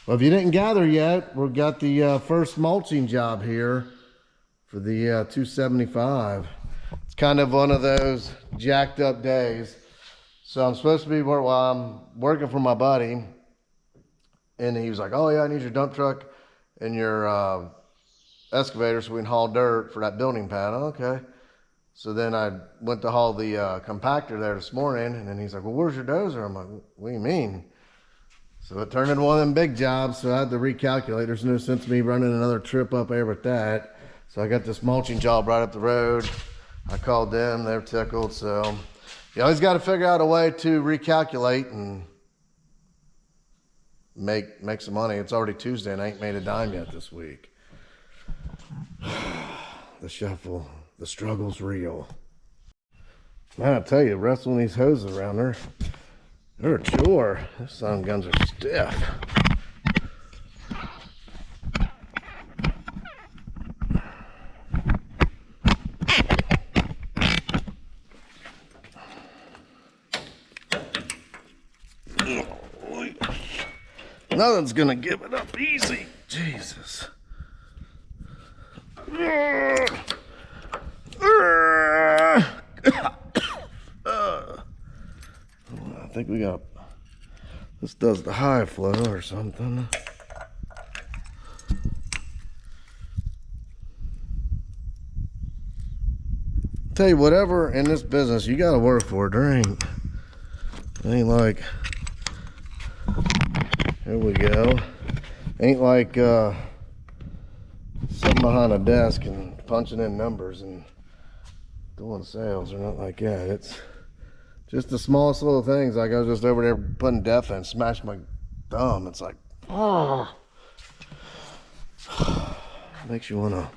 Well, if you didn't gather yet, we've got the first mulching job here for the 275. It's kind of one of those jacked up days. So I'm supposed to be, well, I'm working for my buddy, and he was like, oh yeah, I need your dump truck and your excavator so we can haul dirt for that building pad. Okay. So then I went to haul the compactor there this morning, and then he's like, well, where's your dozer? I'm like, what do you mean? So it turned into one of them big jobs, so I had to recalculate. There's no sense in me running another trip up there with that. So I got this mulching job right up the road. I called them, they're tickled. So you always got to figure out a way to recalculate and make some money. It's already Tuesday and I ain't made a dime yet this week. The shuffle, the struggle's real. Man, I tell you, wrestling these hoses around there, they're a chore. Those son of guns are stiff. Nothing's gonna give it up easy. Jesus. I think we got, this does the high flow or something. Tell you, whatever in this business, you gotta work for it. It ain't like, here we go. Ain't like sitting behind a desk and punching in numbers and doing sales or nothing like that. It's just the smallest little things. Like I was just over there putting depth in, smashed my thumb. It's like, oh, makes you wanna.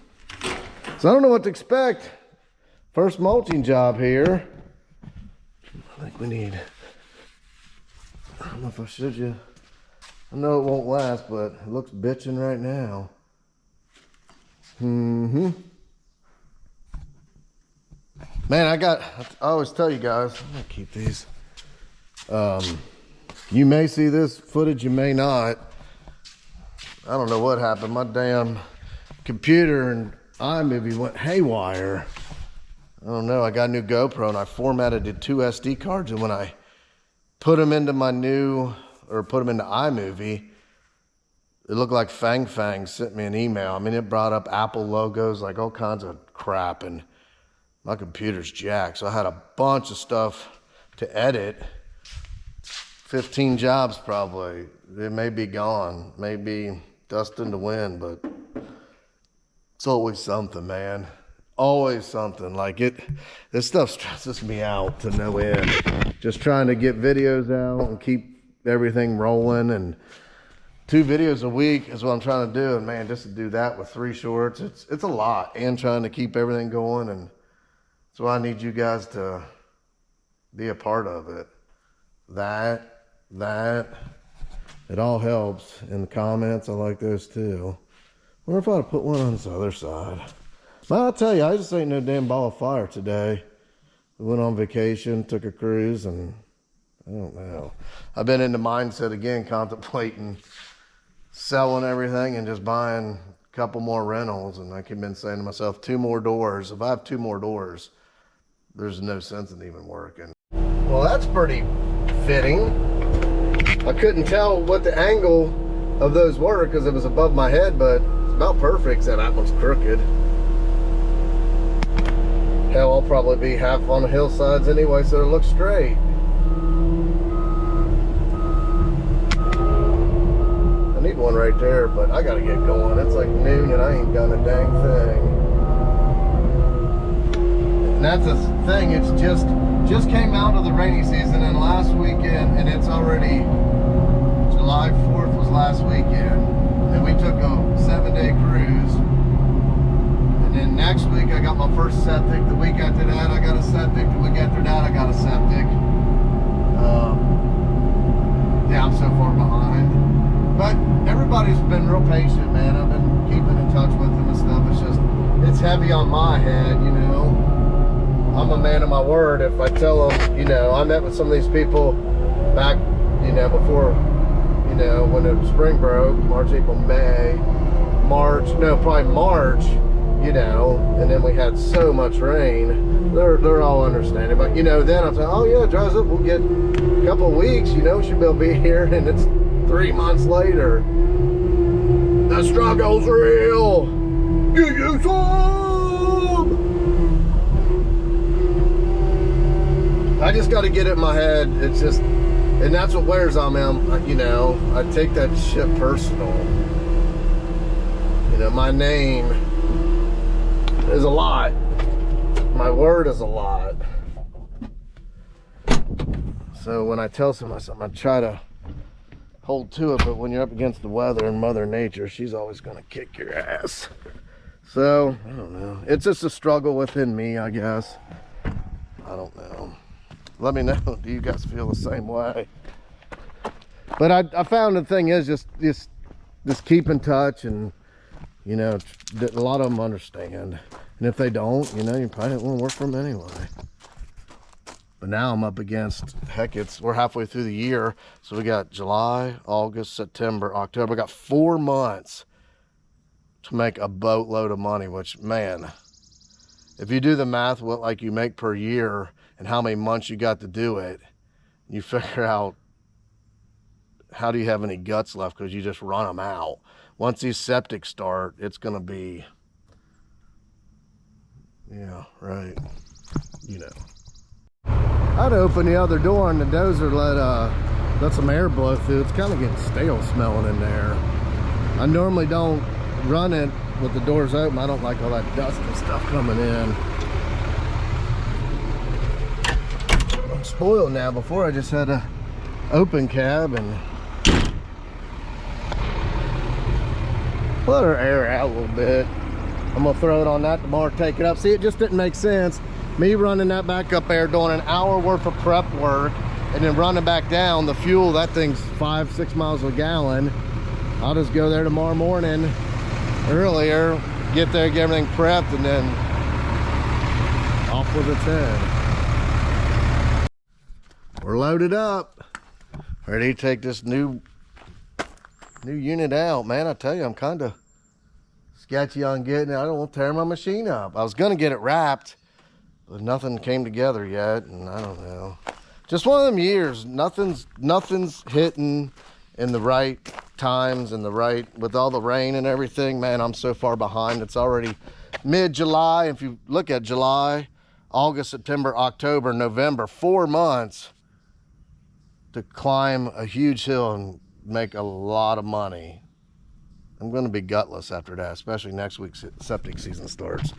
So I don't know what to expect. First mulching job here. I think we need, I don't know if I showed you. I know it won't last, but it looks bitching right now. Man, I always tell you guys, I'm gonna keep these. You may see this footage, you may not. I don't know what happened. My damn computer and iMovie went haywire. I don't know, I got a new GoPro and I formatted the 2 SD cards, and when I put them into my new, or put them into iMovie, it looked like Fang sent me an email. I mean, it brought up Apple logos, like all kinds of crap, and my computer's jacked. So I had a bunch of stuff to edit. 15 jobs probably. They may be gone, maybe dust in the wind, but it's always something, man. Always something. Like this stuff stresses me out to no end. Just trying to get videos out and keep everything rolling, and 2 videos a week is what I'm trying to do. And man, just to do that with 3 shorts, it's a lot, and trying to keep everything going. And so I need you guys to be a part of it. That it all helps. In the comments, I like those too. Wonder if I'd put one on this other side. Well, I'll tell you, I just ain't no damn ball of fire today. We went on vacation, took a cruise, and I don't know. I've been in the mindset again, contemplating selling everything and just buying a couple more rentals. And I keep been saying to myself, 2 more doors. If I have 2 more doors, there's no sense in even working. Well, that's pretty fitting. I couldn't tell what the angle of those were because it was above my head, but it's about perfect, except that one's crooked. Hell, I'll probably be half on the hillsides anyway, so it looks straight. I need one right there, but I gotta get going. It's like noon and I ain't done a dang thing. And that's the thing, it's just came out of the rainy season, and last weekend, and it's already July 4th was last weekend. And we took a 7-day cruise. And then next week I got my first septic. The week after that I got a septic. The week after that I got a septic. Yeah, I'm so far behind. But everybody's been real patient, man. I've been keeping in touch with them and stuff. It's just, it's heavy on my head, you know. I'm a man of my word. If I tell them, you know, I met with some of these people back, you know, before, you know, when the spring broke, March, April, May, probably March, you know, and then we had so much rain. They're all understanding, but you know, then I'm saying, oh yeah, dries up, we'll get a couple of weeks, you know, she'll be here, and it's 3 months later. The struggle's real. Get you some. I just got to get it in my head. It's just, and that's what wears on me. You know, I take that shit personal. You know, my name is a lot. My word is a lot. So when I tell somebody something, I try to hold to it, but when you're up against the weather and Mother Nature, she's always going to kick your ass. So, I don't know. It's just a struggle within me, I guess. I don't know. Let me know. Do you guys feel the same way? But I found the thing is just keep in touch, and you know, a lot of them understand. And if they don't, you know, you probably don't want to work for them anyway. But now I'm up against, heck, we're halfway through the year. So we got July, August, September, October. We got 4 months to make a boatload of money, which, man, if you do the math, what like you make per year and how many months you got to do it, you figure out how do you have any guts left, because you just run them out. Once these septics start, it's going to be, yeah, right, you know. I'd open the other door and the dozer let some air blow through. It's kind of getting stale smelling in there. I normally don't run it with the doors open. I don't like all that dust and stuff coming in. I'm spoiled now. Before I just had a open cab and let her air out a little bit. I'm gonna throw it on that tomorrow, take it up. See, it just didn't make sense. Me running that back up there, doing an hour worth of prep work, and then running back down. The fuel, that thing's 5-6 miles a gallon. I'll just go there tomorrow morning earlier, get there, get everything prepped, and then off with the 10. We're loaded up, ready to take this new unit out. Man, I tell you, I'm kind of sketchy on getting it. I don't want to tear my machine up. I was gonna get it wrapped, but nothing came together yet, and I don't know. Just one of them years. Nothing's hitting in the right times and the right, with all the rain and everything. Man, I'm so far behind. It's already mid-July. If you look at July, August, September, October, November, 4 months to climb a huge hill and make a lot of money. I'm going to be gutless after that, especially next week's septic season starts.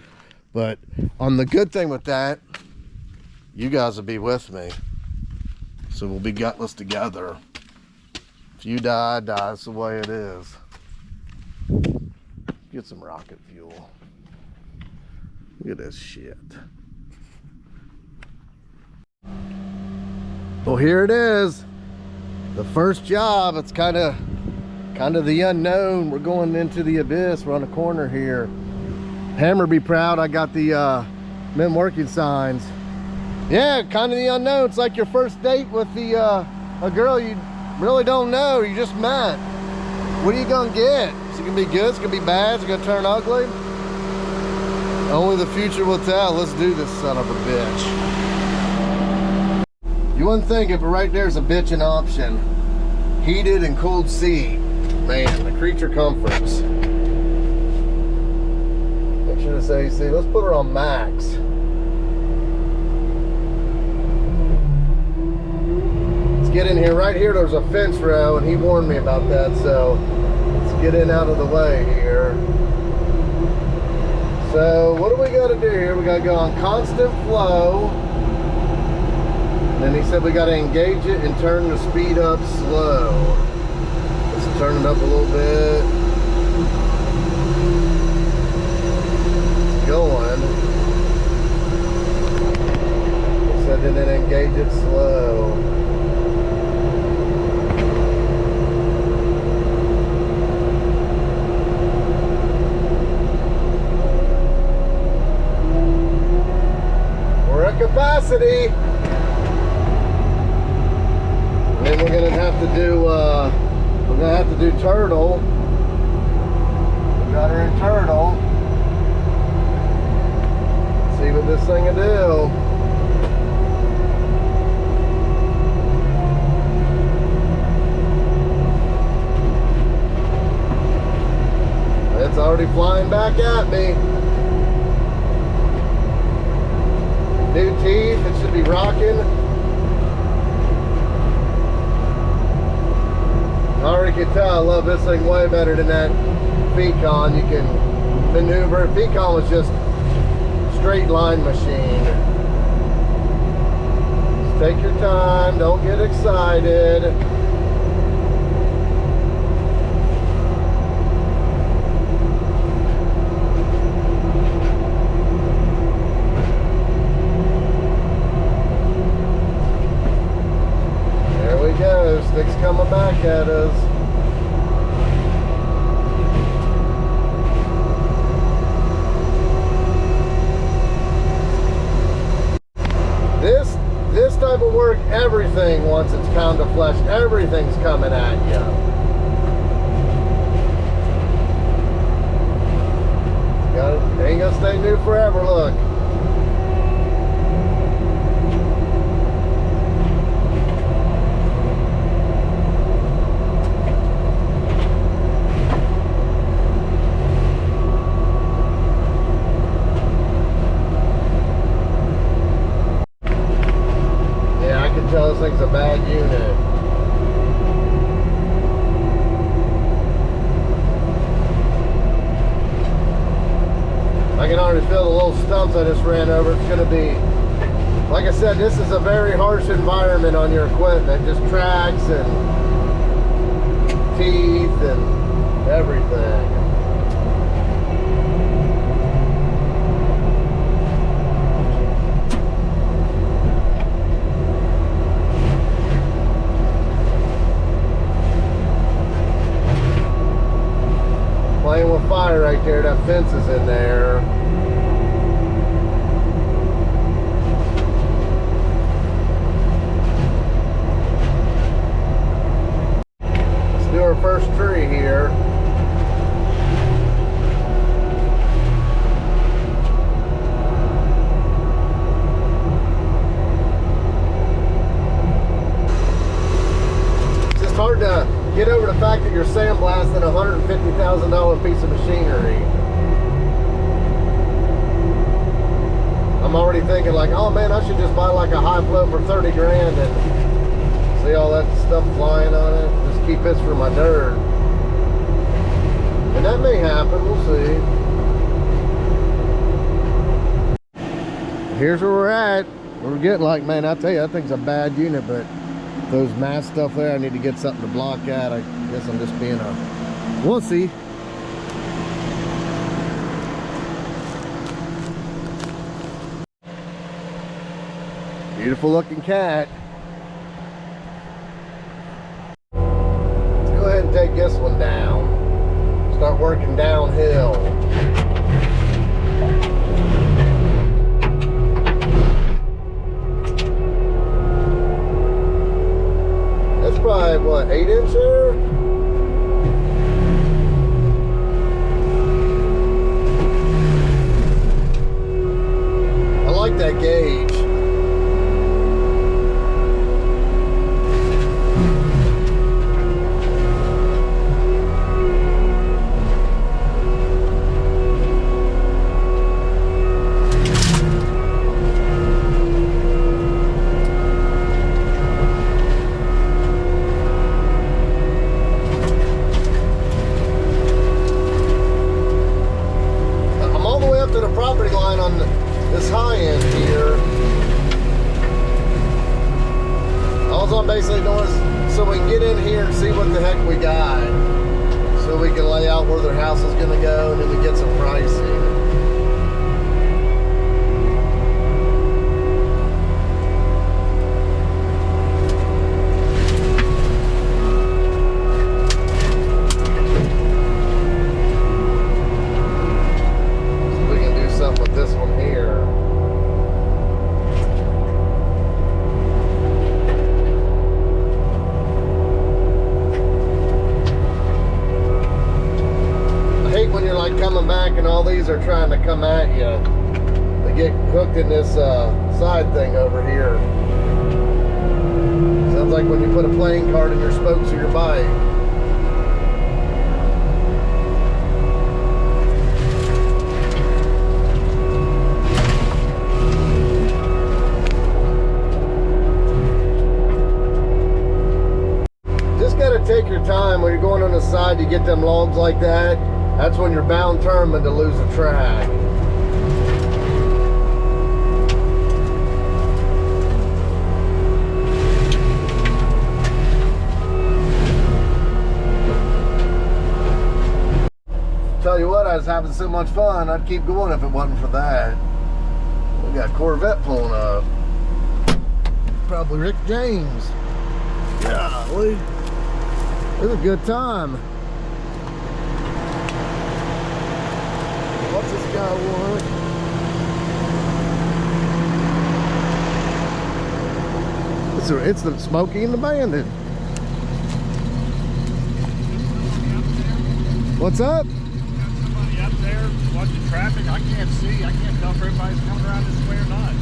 But on the good thing with that, you guys will be with me. So we'll be gutless together. If you die, I die. That's the way it is. Get some rocket fuel. Look at this shit. Well, here it is. The first job. It's kind of the unknown. We're going into the abyss. We're on the corner here. Hammer be proud. I got the men working signs. Yeah, kind of the unknown. It's like your first date with a girl you really don't know, you just met. What are you gonna get? Is it gonna be good? Is it gonna be bad? Is it gonna turn ugly? Only the future will tell. Let's do this son of a bitch. You wouldn't think it, but right there's a bitchin' option. Heated and cooled seat. Man, the creature comforts. Make sure it's AC. Let's put her on max. Get in here. Right here there's a fence row, and he warned me about that, so let's get in out of the way here. So what do we got to do here? We got to go on constant flow, and then he said we got to engage it and turn the speed up slow. Let's turn it up a little bit. It's going. He said and then engage it slow. Capacity, and then we're gonna have to do We're gonna have to do turtle. We got her in turtle. Let's see what this thing will do. It's already flying back at me. New teeth, it should be rocking. I already can tell I love this thing way better than that Fecon. You can maneuver. Fecon was just straight line machine. Just take your time, don't get excited. Sticks coming back at us. This type of work, everything once it's pound of flesh, everything's coming at you. Ain't gonna stay new forever. Look. Tell this thing's a bad unit. I can already feel the little stumps I just ran over. It's going to be, like I said, this is a very harsh environment on your equipment. Just tracks and teeth and everything. Playing with fire right there. That fence is in there. Let's do our first tree here. It's just hard to get over the fact that you're sandblasting a $150,000 piece of machinery. I'm already thinking like, oh man, I should just buy like a high flow for 30 grand and see all that stuff flying on it. Just keep this for my dirt. And that may happen, we'll see. Here's where we're at. We're getting like, man, I tell you, that thing's a bad unit, but those mass stuff there, I need to get something to block that. I guess I'm just being a wussy. Beautiful looking cat. Let's go ahead and take this one down. Start working downhill. Probably what, 8-inch there? I like that gauge. Basically doing is so we can get in here and see what the heck we got, so we can lay out where their house is going to go, and then we get some pricing. So we can do something with this one here. Harleys are trying to come at you. They get hooked in this side thing over here. Sounds like when you put a playing card in your spokes of your bike. Just gotta take your time when you're going on the side. You get them logs like that. That's when you're bound determined to lose a track. Tell you what, I was having so much fun, I'd keep going if it wasn't for that. We got Corvette pulling up. Probably Rick James. Golly. It was a good time. What's this guy want? It's the Smokey and the Bandit. What's up? Up there watching traffic. I can't see. I can't tell if everybody's coming around this way or not.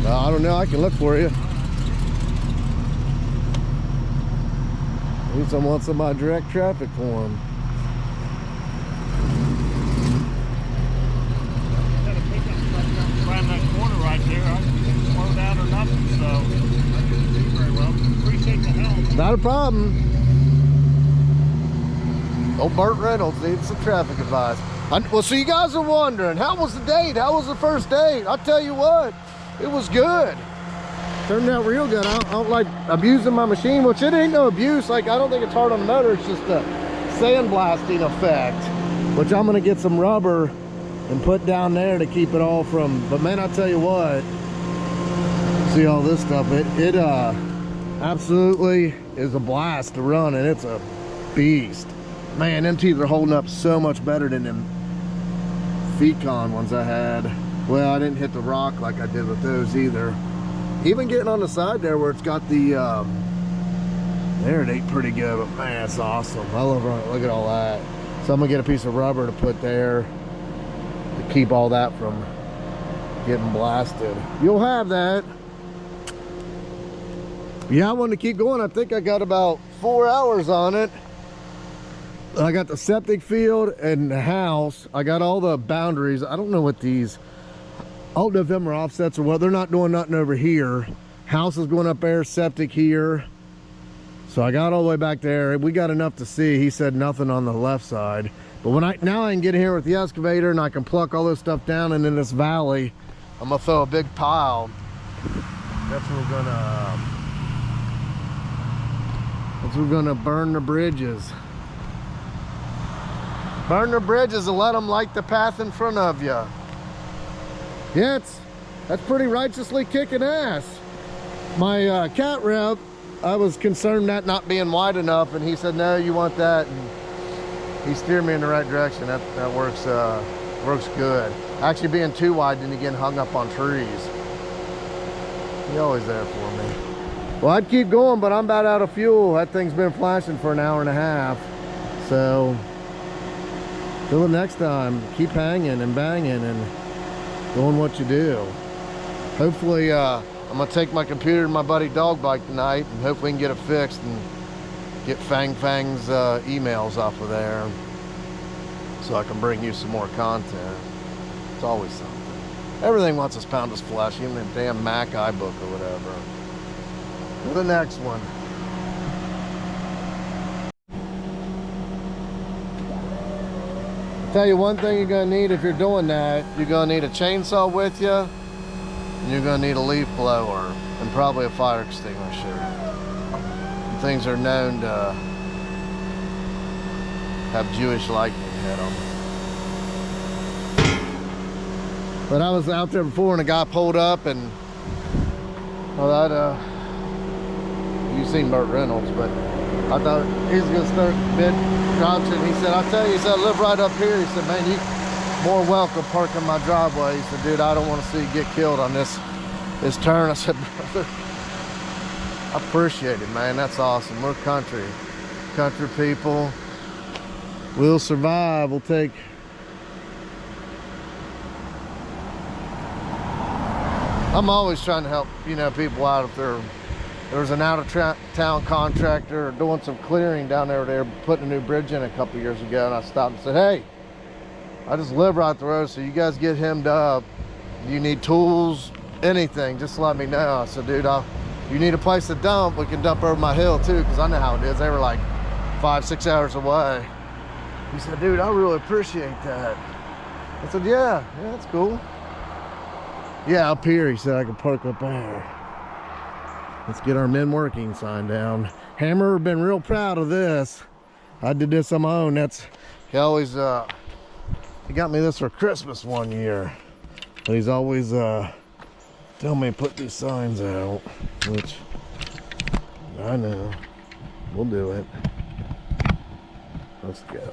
I don't know. I can look for you. Maybe someone wants somebody direct traffic for him. Got a pickup truck around that corner right there. I didn't slow down or nothing, so I couldn't see very well. Appreciate the help. Not a problem. Old Burt Reynolds needs some traffic advice. Well, so you guys are wondering, how was the date? How was the first date? I'll tell you what, it was good. Turned out real good. I don't like abusing my machine, which it ain't no abuse. Like, I don't think it's hard on the motor. It's just a sandblasting effect, which I'm gonna get some rubber and put down there to keep it all from, but man, I'll tell you what, see all this stuff, it absolutely is a blast to run, and it's a beast. Man, them teeth are holding up so much better than them Fecon ones I had. Well, I didn't hit the rock like I did with those either. Even getting on the side there where it's got the, there it ain't pretty good, but man, it's awesome. I love running, look at all that. So I'm gonna get a piece of rubber to put there to keep all that from getting blasted. You'll have that. Yeah, I wanted to keep going. I think I got about 4 hours on it. I got the septic field and the house. I got all the boundaries. I don't know what these, I don't know if them are offsets or what. They're not doing nothing over here. House is going up there, septic here. So I got all the way back there. We got enough to see. He said nothing on the left side. But when now I can get here with the excavator and I can pluck all this stuff down, and in this valley, I'm gonna throw a big pile. That's what we're gonna burn the bridges. Burn the bridges and let them light the path in front of you. Yeah, that's pretty righteously kicking ass. My CAT rep, I was concerned that not being wide enough, and he said, no, you want that. And he steered me in the right direction. That works good. Actually being too wide, then you get hung up on trees. He's always there for me. Well, I'd keep going, but I'm about out of fuel. That thing's been flashing for an hour and a half. So till the next time, keep hanging and banging and doing what you do. Hopefully, I'm gonna take my computer to my buddy dog bike tonight, and hopefully we can get it fixed and get Fang's emails off of there, so I can bring you some more content. It's always something. Everything wants us pound us flesh, even the damn Mac iBook or whatever. To the next one. Tell you one thing you're gonna need if you're doing that. You're gonna need a chainsaw with you, and you're gonna need a leaf blower, and probably a fire extinguisher. And things are known to have Jewish lightning hit them. But I was out there before, and a guy pulled up, and well, you've seen Burt Reynolds, but I thought he was gonna start mid crouching. He said, I tell you, he said, I live right up here. He said, man, you more welcome parking my driveway. He said, dude, I don't want to see you get killed on this turn. I said, brother, I appreciate it, man. That's awesome. We're country people. We'll survive. We'll take I'm always trying to help, you know, people out if there was an out-of-town contractor doing some clearing down there. They were putting a new bridge in a couple years ago, and I stopped and said, hey, I just live right the road, so you guys get hemmed up. You need tools, anything, just let me know. I said, dude, you need a place to dump, we can dump over my hill too, because I know how it is. They were like 5-6 hours away. He said, dude, I really appreciate that. I said, yeah, that's cool. Yeah, up here, he said I could park up there. Let's get our men working sign down. Hammer been real proud of this. I did this on my own. He always, he got me this for Christmas one year. But he's always telling me to put these signs out, which I know. We'll do it. Let's go.